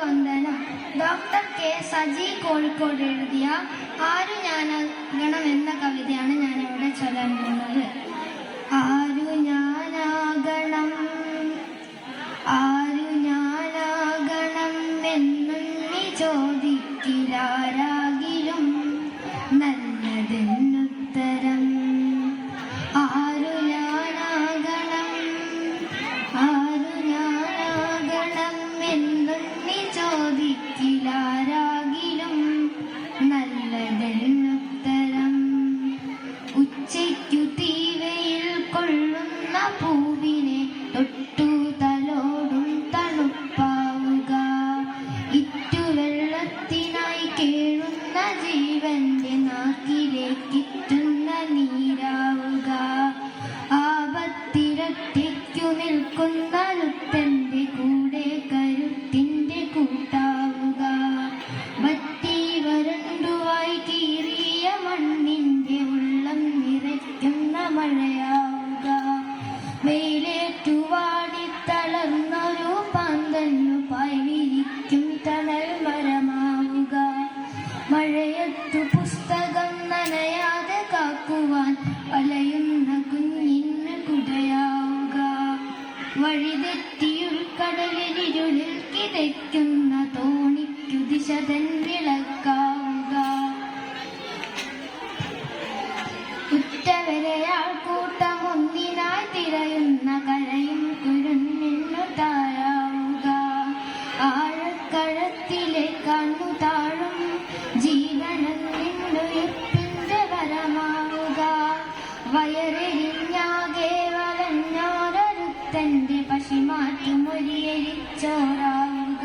വന്ദനം. Doctor K Saji Kozhikode എഴുതിയ ആരു ഞാനാകണം എന്ന കവിതയാണ് ഞാനിവിടെ ചൊല്ലാൻ പോകുന്നത്. ആരു ഞാനാകണം, ആരു ഞാനാകണം എന്നുണ്ണി ചോദിക്കിലാരാകിലും നല്ലതെന്നുത്തരം. ആരു ഞാനാകണം, ആരു ഞാനാകണം എന്നുണ്ണി ചോദിക്കിലാരാകിലും നല്ലതെന്നുത്തരം. ഉച്ചയ്ക്കു തീവയിൽ കൊള്ളുന്ന പൂവിനെ തൊട്ടു തലോടും തണുപ്പാവുക. ഇറ്റുവെള്ളത്തിനായി കേഴുന്ന ജീവന്റെ നാക്കിലേക്കിറ്റുന്ന നീരാവുക. ആപത്തിരറ്റയ്ക്കു നിൽക്കുന്ന ലുത്തന്റെ കൂടെ കരുത്തിന്റെ കൂട്ടാവുക. വറ്റി വരണ്ടുവായി കീറിയ മണ്ണിന്റെ ഉള്ളം നിറയ്ക്കുന്ന മഴയാവുക. വെയിലേറ്റു വാടിത്തളർന്നൊരു പാന്തന്നു പായ് വിരിക്കും തണൽ മരമാവുക. മഴയത്തു പുസ്തകം നനയാതെ കാക്കുവാൻ വലയുന്ന കുഞ്ഞിന് കുടയാവുക. വഴിതെറ്റിയുൾക്കടലിരുളിൽ കിതയ്ക്കുന്ന തോണിക്കു ദിശ തൻ വിളക്കാവുക. ഉറ്റവരെയാൾ കൂട്ടമൊന്നിനായി തിരയുന്ന കരയും കുരുന്നിന്നു താഴാവുക. ആഴക്കഴത്തിലെ കണ്ണു താഴും ജീവനെന്നുയിർപ്പിന്റെ വരമാവുക. വയറെരിഞ്ഞാകെ വലഞ്ഞോരൊരുത്തന്റെ പശിമാറ്റുമൊരിയരിച്ചോറാവുക.